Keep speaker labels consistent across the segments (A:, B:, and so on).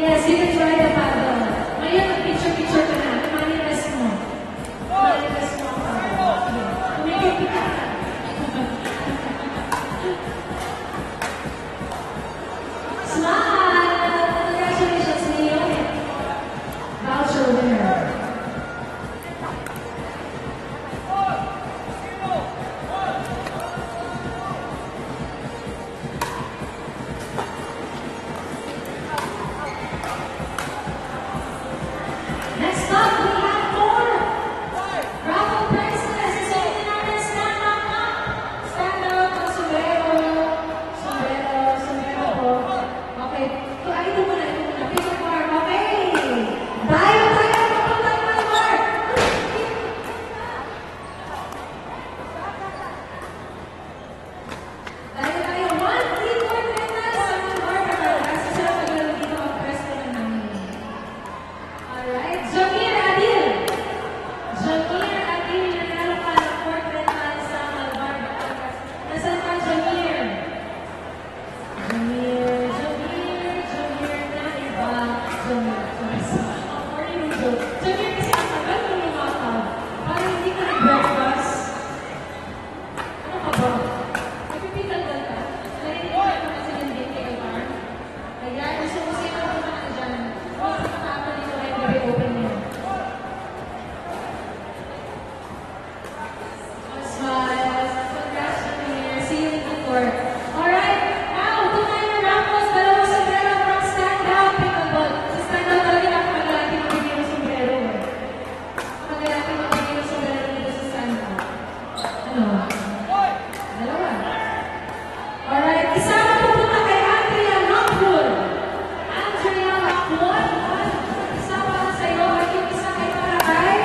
A: Yes, you can try the paddle. Ngayon, picture-picture ka na. Manifest mo. Manifest mo ang paddle. Tumikot ka. Smile! Congratulations, Leo. Voucher winner. Next up, we have more raffle prizes. So, hindi natin stand up na. Stand up ang sombrero. Sombrero po. Okay. Ito muna. Picture mark. Okay. Tayo papunta ng mark. Tayo. 1, 3, 4, 3 na sa mark. Kasi sila paglalong dito ang press ko na namin. Alright, Jamir Adil, nanalo ka ng portrait man sa Malvar, Batangas. Nasaan ka, Jamir? Jamir na iba. Jamir, kasi ang tagal mo lumakad. Parang hindi ka nag-breakfast. Ano ka ba? Napipigal ka? Narinig ka naman sa hindi kay Alvar? Kaya, gusto mo siya ka naman dyan. O, sa katapa dito ay very open yun. Smile. Congrats, Jamir. See you in the court. Alright, now, tumayo na raffles. Dalawang sombrero from Stand Out Pickleball. Sa Stand Out talaga napakagalating magbigay ng sombrero. Napakagalating magbigay ng sombrero dito sa Stand Out. Ano? Dalawa. Alright, isama po muna kay Andrea Lockwood. Andrea Lockwood. Isama na sa'yo. At yung isa kay para kay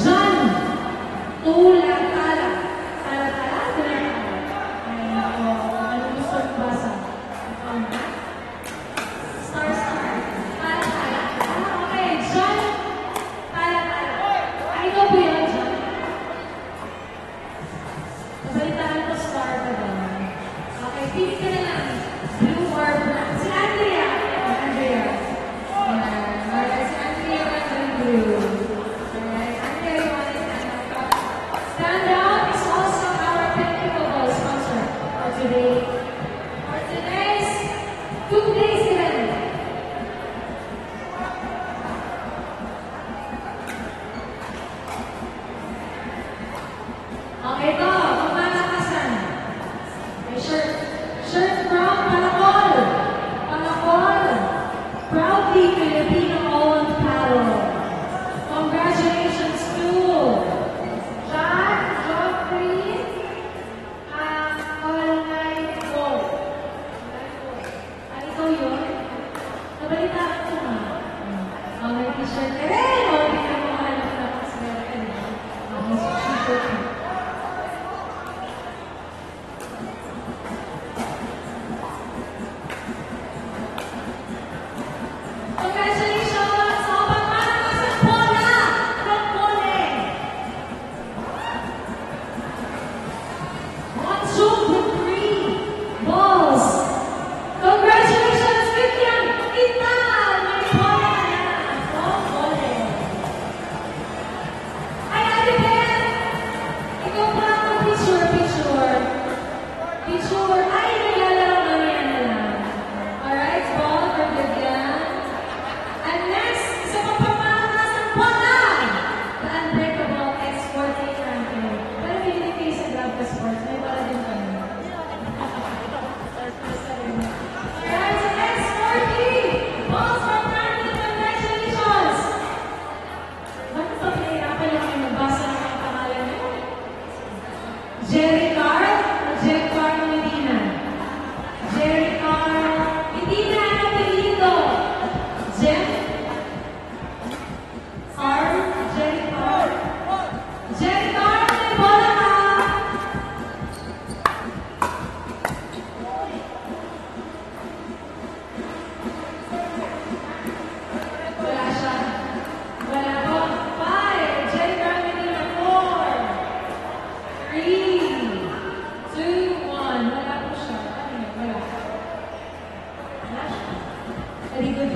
A: John Tulatala. Talatala? Tulatala. Ay, ako. Ano gusto mong basa? Star. Talatala. Okay. John Talatala. Ay, ikaw po yun, John. Nabalitaan ko star pa doon. Okay, pili ka na lang. Blue or black. Si Andrea. Andrea. Alright, si Andrea and blue. Alright, Andrea, you want to stand up? Stand Out is also our pickleball sponsor for today. For today's event. Okay, ito. Pagmalakasan. Okay, shirt from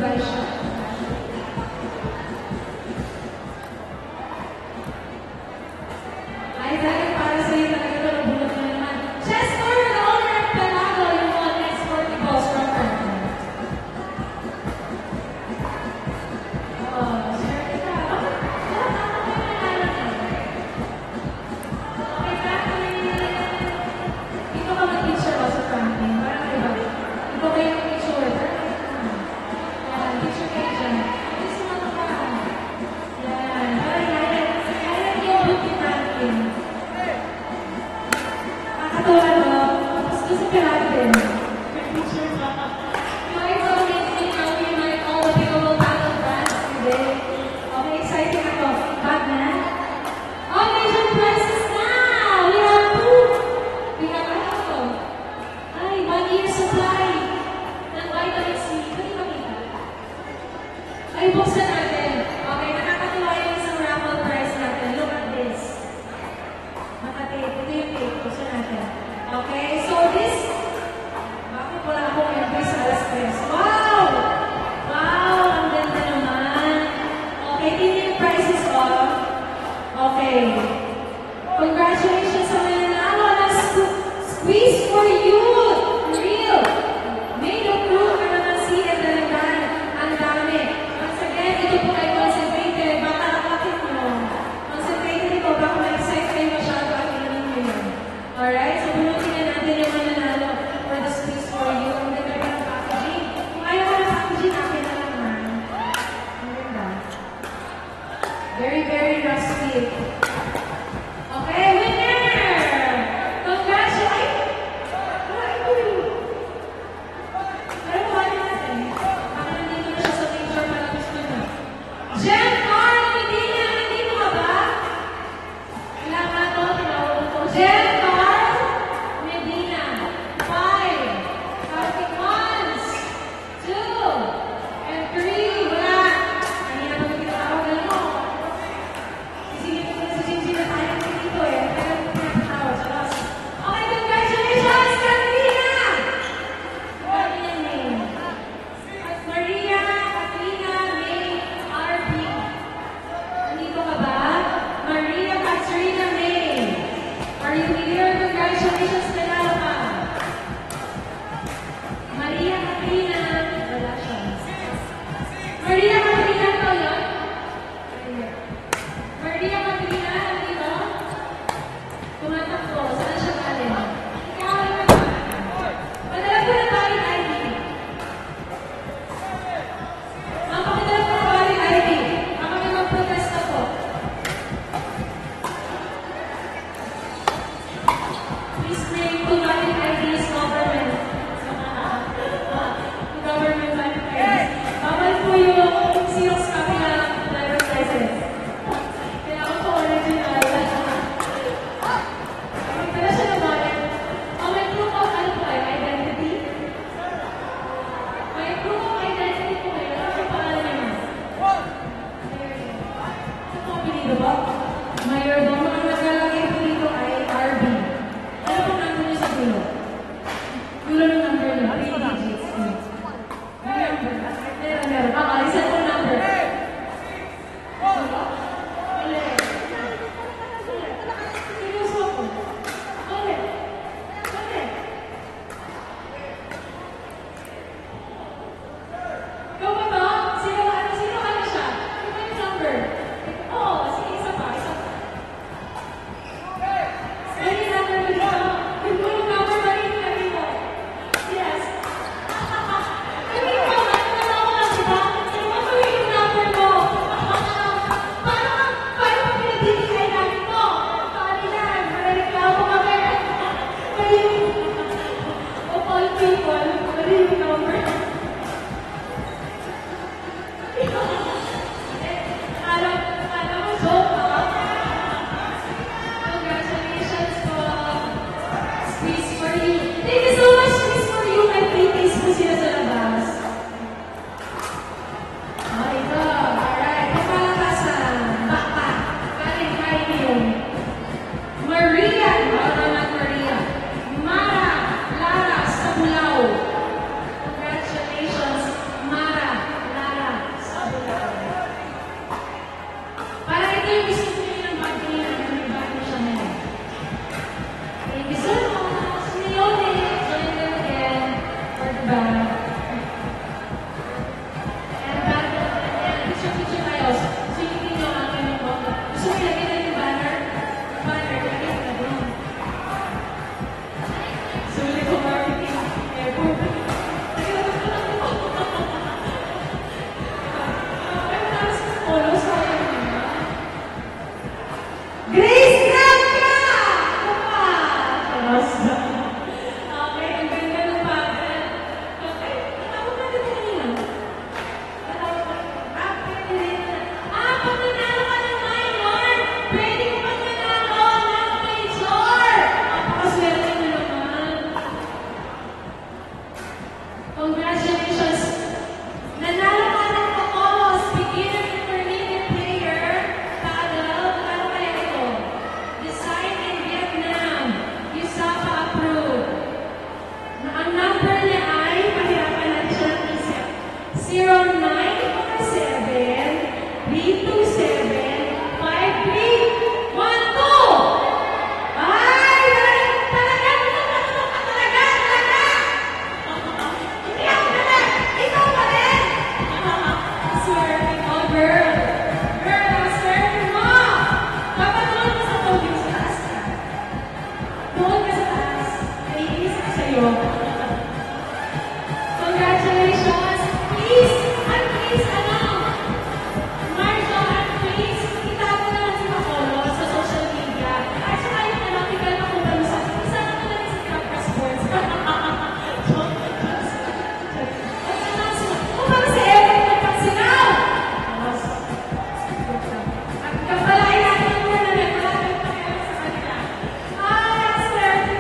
A: Elisha. Ay, dahil para sa iyo talaga ito, nabulot na naman. Chester, the owner of Palago, yung mga next 40 balls from Franklin. Oh, sure ka. Okay, Franklin. Ikaw ka mag-picture mo sa Franklin. Parang iba. Ikaw kayo mag-picture. Yan, picture kayo dyan. Ay, sumama ka. Yan. Parang kaya niyo yung book ni Franklin. Nakakatawa, no? Mas gusto ka natin. Picture ka. You are so amazing how you like all the people battle brands today. Okay, exciting ako. Bag na? Okay, yung prices na! We have two! We have ano? Ay, 1 year supply ng vitamin C. Pwede makita? Ay, buksan natin. Okay, nakakatuwa yung isang raffle prize natin. Look at this. Nakatape. Ito yung tape. Buksan natin. Okay, so this, bakit wala akong entry sa alas 3? Wow! Wow! Ang ganda naman. Okay, tingnan yung prices off. Okay. Congratulations sa mga nanalo ng Squeeze for Youth! Real! Made of fruit, calamansi, and dalagan. Ang dami. Once again, ito po ay concentrated. Baka nakakit mo. Concentrated ito. Baka ma-excite kayo masyado at ilamin mo yun. Alright? So, bunutin na natin yung mga nanalo for the Squeeze for You. Ang ganda rin ang packaging. Kung ayaw ka ng packaging, akin na lang ha. Ang ganda. Very, very rustic. Okay, winner! Congratulations! Pero kuhanin natin. Baka nandito na siya sa picture para gusto niya. Jen Carl Medina, nandito ka ba? Kailangan to, tinawag ko. Jen Carl Medina. 5. Counting 1, 2, and 3. Wala. Kanina pa may tinatawagan mo. Isipin ko na si Jinji na tayo dito eh. Kaya mo pinapatawa sa boss. Okay, congratulations, Katrina! What is your name? Maria Katrina May RP. Nandito ka ba? Maria Katrina May. Are you here? Congratulations, nanalo ka. Maria Katrina. Wala siya. Maria Katrina to yun? Maria Katrina, nandito? Tumatakbo. Saan siya galing? Ikaw ay padala ko ng valid ID. Ma'am, pakidala ko ng valid ID. Baka may mag-protest ako. Please name you so